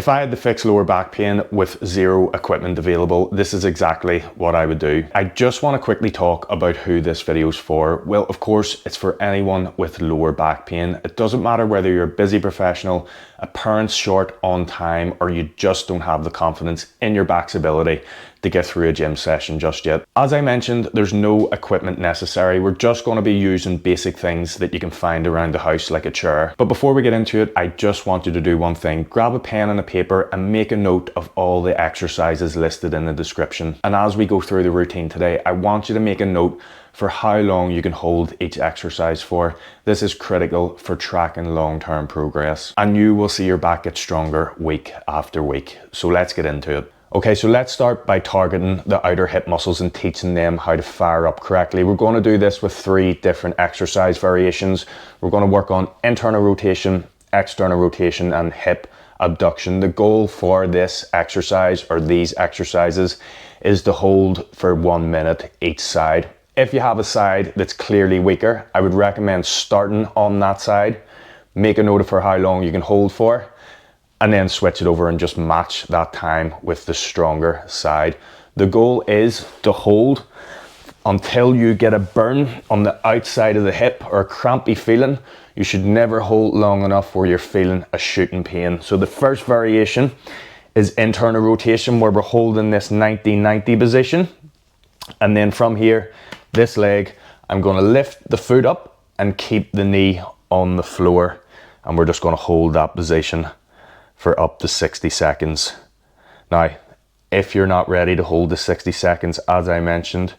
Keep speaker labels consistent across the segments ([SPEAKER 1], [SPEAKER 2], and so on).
[SPEAKER 1] If I had to fix lower back pain with zero equipment available, this is exactly what I would do. I just want to quickly talk about who this video is for. Well, of course, it's for anyone with lower back pain. It doesn't matter whether you're a busy professional, a parent short on time, or you just don't have the confidence in your back's ability to get through a gym session just yet. As I mentioned, there's no equipment necessary. We're just going to be using basic things that you can find around the house, like a chair. But before we get into it, I just want you to do one thing. Grab a pen and a paper and make a note of all the exercises listed in the description. And as we go through the routine today, I want you to make a note for how long you can hold each exercise for. This is critical for tracking long-term progress. And you will see your back get stronger week after week. So let's get into it. Okay, so let's start by targeting the outer hip muscles and teaching them how to fire up correctly. We're going to do this with 3 different exercise variations. We're going to work on internal rotation, external rotation, and hip abduction. The goal for this exercise, or these exercises, is to hold for 1 minute each side. If you have a side that's clearly weaker, I would recommend starting on that side, make a note for how long you can hold for, and then switch it over and just match that time with the stronger side. The goal is to hold until you get a burn on the outside of the hip or a crampy feeling. You should never hold long enough where you're feeling a shooting pain. So the first variation is internal rotation, where we're holding this 90-90 position. And then from here, this leg, I'm going to lift the foot up and keep the knee on the floor. And we're just going to hold that position for up to 60 seconds. Now, if you're not ready to hold the 60 seconds, as I mentioned,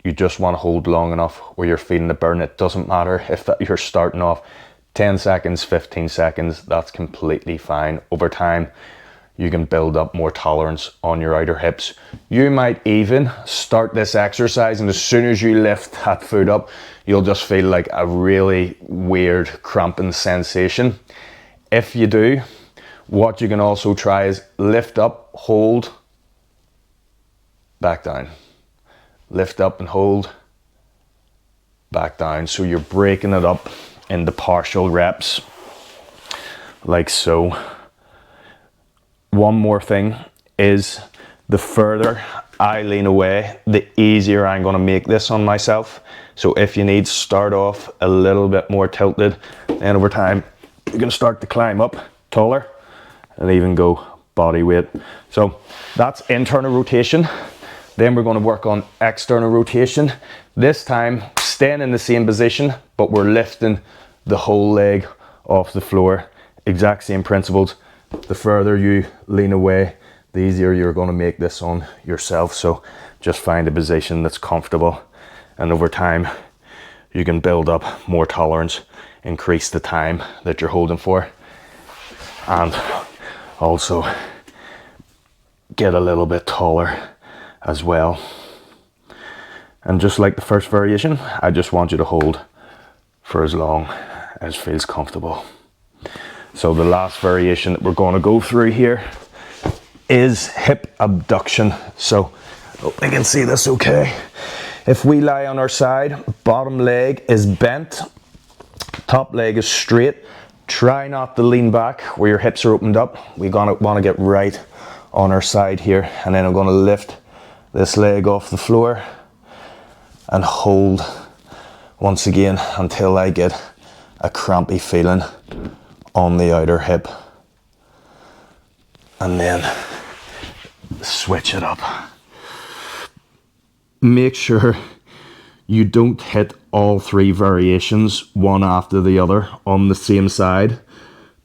[SPEAKER 1] you just want to hold long enough where you're feeling the burn. It doesn't matter if you're starting off 10 seconds, 15 seconds, that's completely fine. Over time, you can build up more tolerance on your outer hips. You might even start this exercise, and as soon as you lift that foot up, you'll just feel like a really weird cramping sensation. If you do, what you can also try is lift up, hold, back down. Lift up and hold, back down. So you're breaking it up into partial reps, like so. One more thing is, the further I lean away, the easier I'm going to make this on myself. So if you need, start off a little bit more tilted, and over time you're going to start to climb up taller and even go body weight. So that's internal rotation. Then we're going to work on external rotation. This time staying in the same position, but we're lifting the whole leg off the floor. Exact same principles. The further you lean away, the easier you're going to make this on yourself. So just find a position that's comfortable, and over time you can build up more tolerance, increase the time that you're holding for, and also get a little bit taller as well. And just like the first variation, I just want you to hold for as long as feels comfortable. So the last variation that we're going to go through here is hip abduction. So hope you can see this okay. If we lie on our side, bottom leg is bent, top leg is straight. Try not to lean back where your hips are opened up. We're gonna want to get right on our side here, and then I'm going to lift this leg off the floor and hold once again until I get a crampy feeling on the outer hip, and then switch it up. Make sure you don't hit all 3 variations one after the other on the same side.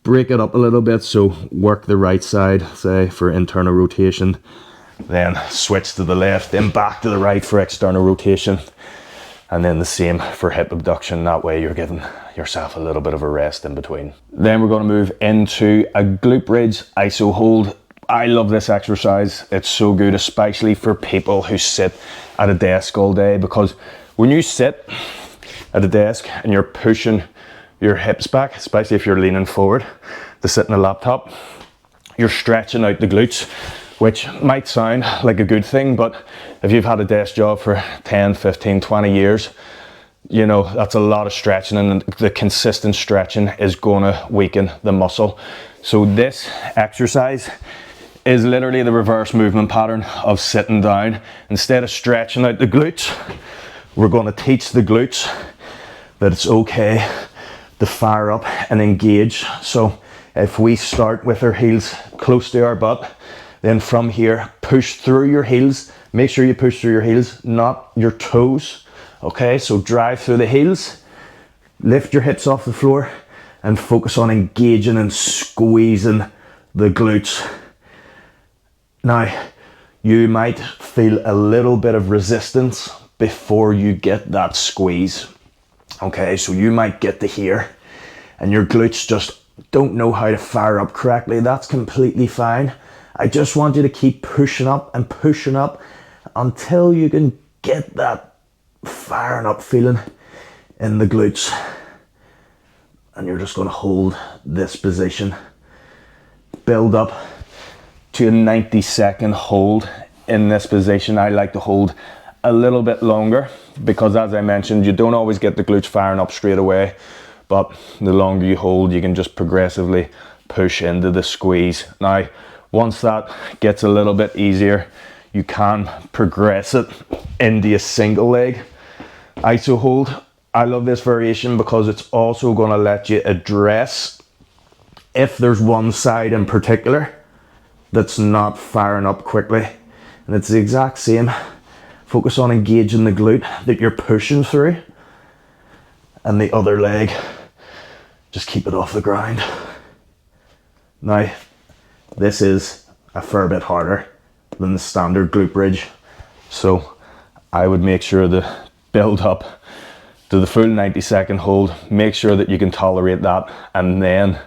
[SPEAKER 1] Break it up a little bit, so work the right side, say for internal rotation, then switch to the left, then back to the right for external rotation, and then the same for hip abduction. That way you're giving yourself a little bit of a rest in between. Then we're going to move into a glute bridge iso hold. I love this exercise. It's so good, especially for people who sit at a desk all day, because when you sit at a desk and you're pushing your hips back, especially if you're leaning forward to sit in a laptop, you're stretching out the glutes, which might sound like a good thing, but if you've had a desk job for 10, 15, 20 years, you know, that's a lot of stretching, and the consistent stretching is gonna weaken the muscle. So this exercise is literally the reverse movement pattern of sitting down. Instead of stretching out the glutes, we're gonna teach the glutes that it's okay to fire up and engage. So if we start with our heels close to our butt, then from here, push through your heels. Make sure you push through your heels, not your toes. Okay, so drive through the heels, lift your hips off the floor, and focus on engaging and squeezing the glutes. Now, you might feel a little bit of resistance before you get that squeeze. Okay, so you might get to here and your glutes just don't know how to fire up correctly. That's completely fine. I just want you to keep pushing up and pushing up until you can get that firing up feeling in the glutes. And you're just going to hold this position. Build up to a 90-second hold in this position. I like to hold a little bit longer because, as I mentioned, you don't always get the glutes firing up straight away, but the longer you hold, you can just progressively push into the squeeze. Now, once that gets a little bit easier, you can progress it into a single leg iso hold. I love this variation because it's also going to let you address if there's one side in particular that's not firing up quickly. And it's the exact same. Focus on engaging the glute that you're pushing through, and the other leg, just keep it off the ground. Now, this is a fair bit harder than the standard glute bridge, so I would make sure to build up to the full 90-second hold. Make sure that you can tolerate that, and then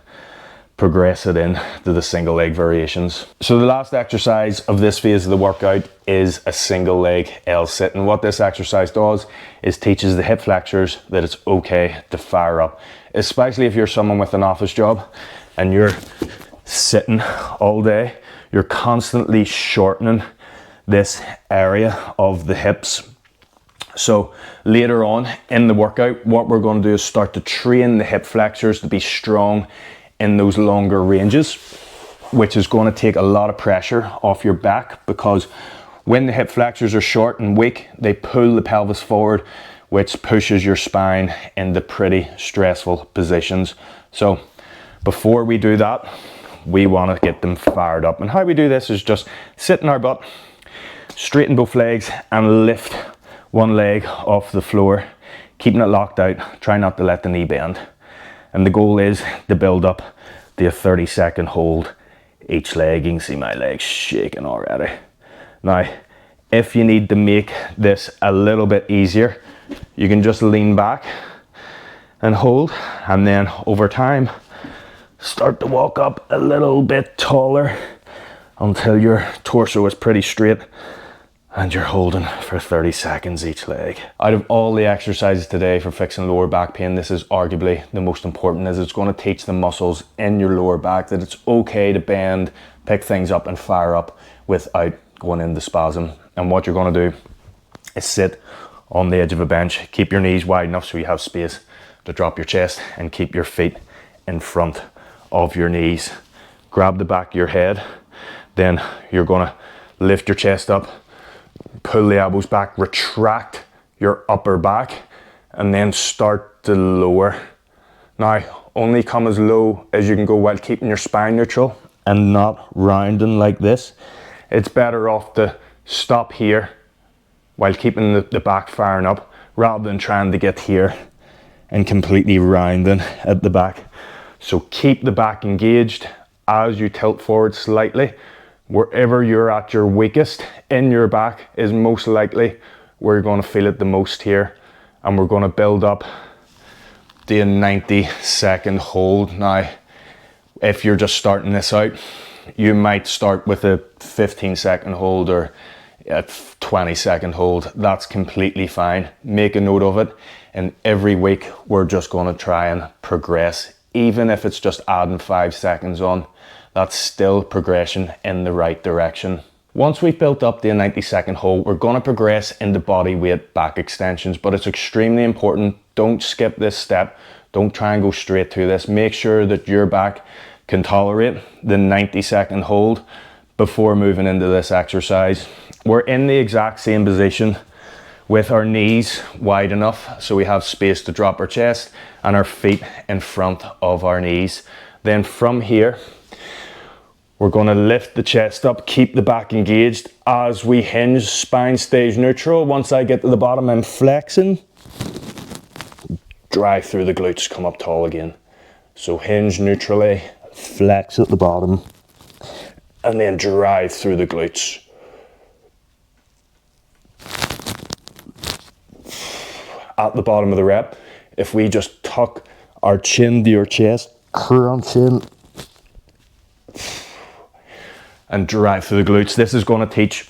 [SPEAKER 1] progress it in to the single leg variations. So the last exercise of this phase of the workout is a single leg L-sit, and what this exercise does is teaches the hip flexors that it's okay to fire up, especially if you're someone with an office job and you're sitting all day. You're constantly shortening this area of the hips. So later on in the workout, what we're going to do is start to train the hip flexors to be strong in those longer ranges, which is going to take a lot of pressure off your back, because when the hip flexors are short and weak, they pull the pelvis forward, which pushes your spine into pretty stressful positions. So before we do that, we want to get them fired up. And how we do this is just sit in our butt, straighten both legs, and lift one leg off the floor, keeping it locked out. Try not to let the knee bend. And the goal is to build up to a 30-second hold each leg. You can see my legs shaking already. Now, if you need to make this a little bit easier, you can just lean back and hold, and then over time, start to walk up a little bit taller until your torso is pretty straight, and you're holding for 30 seconds each leg. Out of all the exercises today for fixing lower back pain, this is arguably the most important, as it's going to teach the muscles in your lower back that it's okay to bend, pick things up and fire up without going into spasm. And what you're going to do is sit on the edge of a bench, keep your knees wide enough so you have space to drop your chest, and keep your feet in front of your knees. Grab the back of your head, then you're going to lift your chest up, pull the elbows back, retract your upper back, and then start to lower. Now, only come as low as you can go while keeping your spine neutral and not rounding like this. It's better off to stop here while keeping the back firing up, rather than trying to get here and completely rounding at the back. So keep the back engaged as you tilt forward slightly. Wherever you're at your weakest in your back is most likely where you're going to feel it the most here. And we're going to build up the 90-second hold. Now, if you're just starting this out, you might start with a 15-second hold or a 20-second hold. That's completely fine. Make a note of it. And every week we're just going to try and progress. Even if it's just adding 5 seconds on, that's still progression in the right direction. Once we've built up the 90-second hold, we're going to progress into body weight back extensions, but it's extremely important. Don't skip this step. Don't try and go straight to this. Make sure that your back can tolerate the 90-second hold before moving into this exercise. We're in the exact same position with our knees wide enough so we have space to drop our chest and our feet in front of our knees. Then from here, we're going to lift the chest up, keep the back engaged as we hinge. Spine stays neutral. Once I get to the bottom, I'm flexing. Drive through the glutes, come up tall again. So hinge neutrally, flex at the bottom, and then drive through the glutes. At the bottom of the rep, if we just tuck our chin to your chest, crunch in, and drive through the glutes. This is going to teach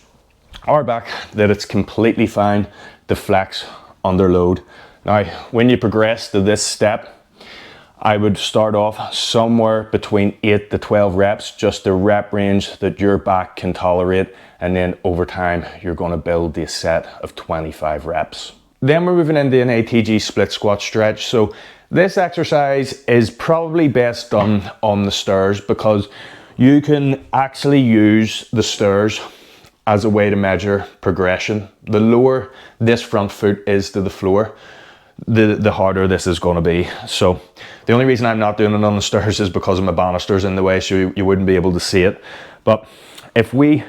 [SPEAKER 1] our back that it's completely fine to flex under load. Now, when you progress to this step, I would start off somewhere between 8 to 12 reps, just the rep range that your back can tolerate. And then over time, you're going to build the set of 25 reps. Then we're moving into an ATG split squat stretch. So this exercise is probably best done on the stairs because you can actually use the stairs as a way to measure progression. The lower this front foot is to the floor, the harder this is going to be. So the only reason I'm not doing it on the stairs is because of my banisters in the way, so you wouldn't be able to see it. But if we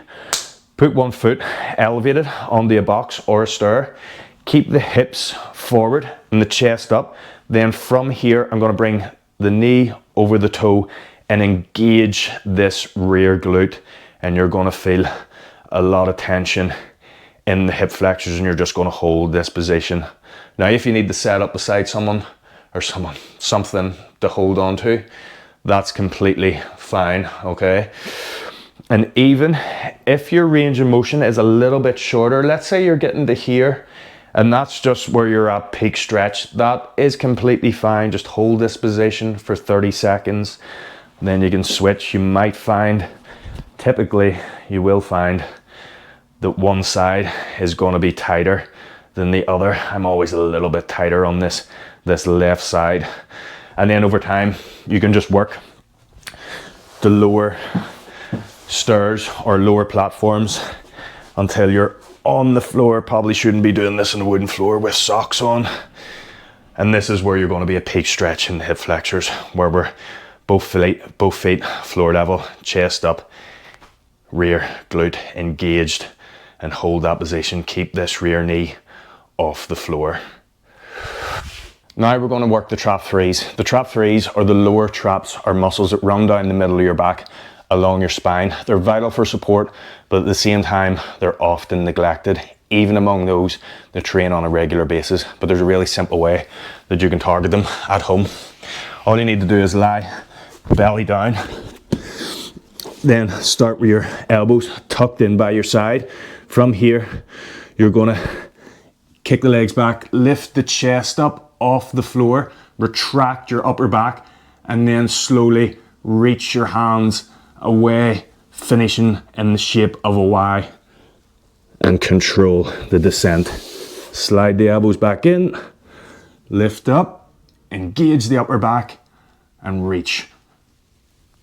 [SPEAKER 1] put one foot elevated onto a box or a stair, keep the hips forward and the chest up, then from here I'm going to bring the knee over the toe and engage this rear glute, and you're going to feel a lot of tension in the hip flexors, and you're just going to hold this position. Now, if you need to set up beside someone or something to hold on to, that's completely fine, okay? And even if your range of motion is a little bit shorter, let's say you're getting to here, and that's just where you're at peak stretch, that is completely fine. Just hold this position for 30 seconds. Then you can switch. You might find, typically you will find that one side is going to be tighter than the other. I'm always a little bit tighter on this left side. And then over time, you can just work the lower stairs or lower platforms until you're on the floor. Probably shouldn't be doing this on a wooden floor with socks on. And this is where you're going to be at peak stretch in the hip flexors, where we're both feet floor level, chest up, rear glute engaged, and hold that position. Keep this rear knee off the floor. Now we're going to work the trap threes. The trap threes, or the lower traps, are muscles that run down the middle of your back along your spine. They're vital for support, but at the same time, they're often neglected, even among those that train on a regular basis. But there's a really simple way that you can target them at home. All you need to do is lie belly down, then start with your elbows tucked in by your side. From here, you're going to kick the legs back, lift the chest up off the floor, retract your upper back, and then slowly reach your hands away, finishing in the shape of a Y, and control the descent. Slide the elbows back in, lift up, engage the upper back, and reach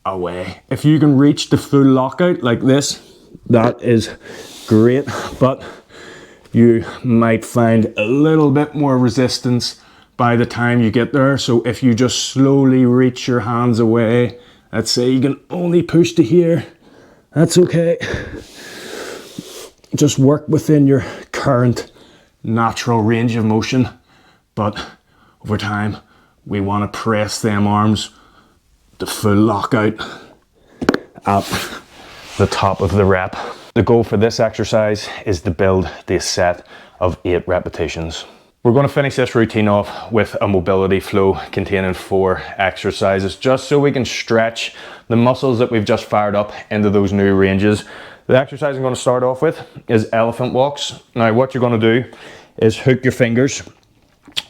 [SPEAKER 1] away. If you can reach the full lockout like this, that is great, but you might find a little bit more resistance by the time you get there. So if you just slowly reach your hands away, let's say you can only push to here, that's okay. Just work within your current natural range of motion, but over time we want to press them arms to full lockout at the top of the rep. The goal for this exercise is to build the set of 8 repetitions. We're going to finish this routine off with a mobility flow containing 4 exercises, just so we can stretch the muscles that we've just fired up into those new ranges. The exercise I'm going to start off with is elephant walks. Now what you're going to do is hook your fingers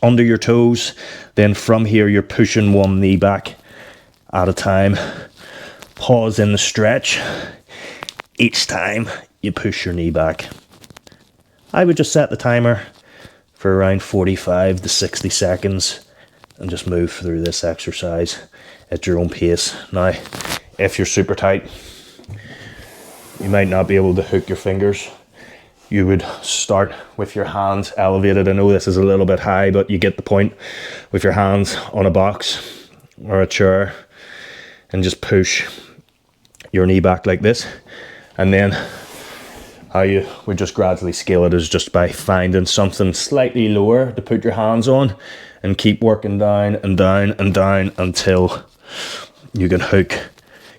[SPEAKER 1] under your toes, then from here you're pushing one knee back at a time. Pause in the stretch. Each time
[SPEAKER 2] you push your knee back. I would just set the timer for around 45 to 60 seconds and just move through this exercise at your own pace. Now, if you're super tight, you might not be able to hook your fingers. You would start with your hands elevated. I know this is a little bit high, but you get the point. With your hands on a box or a chair, and just push your knee back like this. And then how you would just gradually scale it is just by finding something slightly lower to put your hands on and keep working down and down and down until you can hook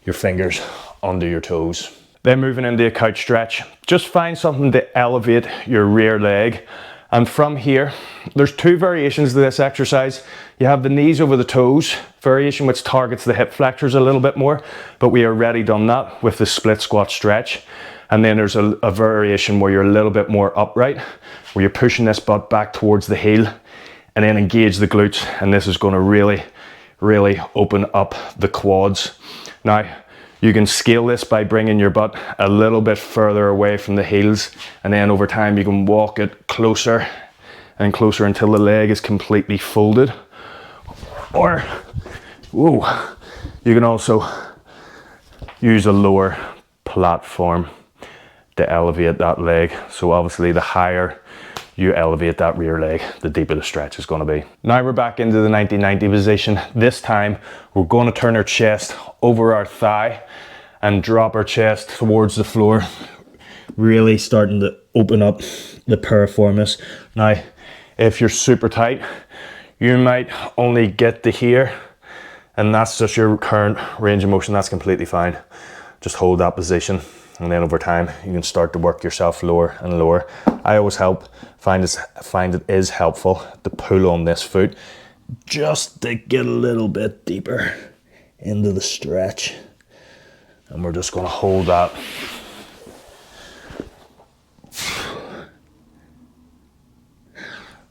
[SPEAKER 2] your fingers under your toes. Then moving into a couch stretch, just find something to elevate your rear leg. And from here, there's two variations to this exercise. You have the knees over the toes variation, which targets the hip flexors a little bit more, but we already done that with the split squat stretch. And then there's a variation where you're a little bit more upright, where you're pushing this butt back towards the heel and then engage the glutes. And this is gonna really, really open up the quads. Now, you can scale this by bringing your butt a little bit further away from the heels, and then over time you can walk it closer and closer until the leg is completely folded. Or, whoa, you can also use a lower platform to elevate that leg. So obviously the higher you elevate that rear leg, the deeper the stretch is going to be. Now we're back into the 1990 position. This time we're going to turn our chest over our thigh and drop our chest towards the floor, really starting to open up the piriformis. Now, if you're super tight, you might only get to here, and that's just your current range of motion. That's completely fine. Just hold that position, and then over time you can start to work yourself lower and lower. I always find it is helpful to pull on this foot just to get a little bit deeper into the stretch, and we're just going to hold that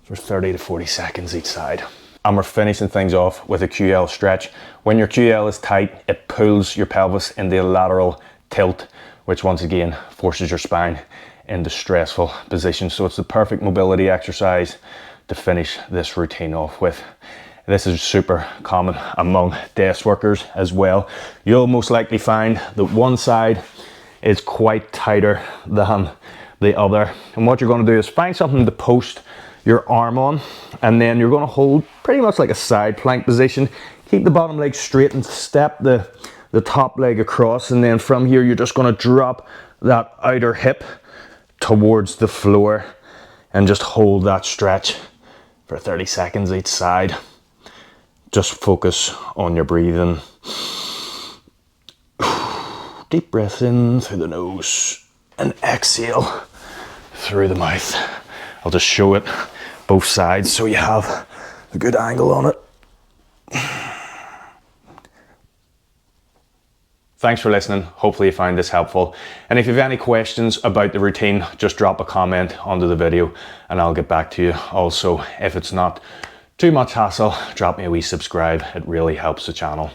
[SPEAKER 2] for 30 to 40 seconds each side. And we're finishing things off with a QL stretch. When your QL is tight, it pulls your pelvis into a lateral tilt, which once again forces your spine into stressful position. So it's the perfect mobility exercise to finish this routine off with. This is super common among desk workers as well. You'll most likely find that one side is quite tighter than the other. And what you're going to do is find something to post your arm on, and then you're going to hold pretty much like a side plank position. Keep the bottom leg straight and step the top leg across, and then from here you're just going to drop that outer hip towards the floor and just hold that stretch for 30 seconds each side. Just focus on your breathing. Deep breath in through the nose and exhale through the mouth. I'll just show it both sides so you have a good angle on it. Thanks for listening. Hopefully you found this helpful. And if you have any questions about the routine, just drop a comment under the video and I'll get back to you. Also, if it's not too much hassle, drop me a wee subscribe. It really helps the channel.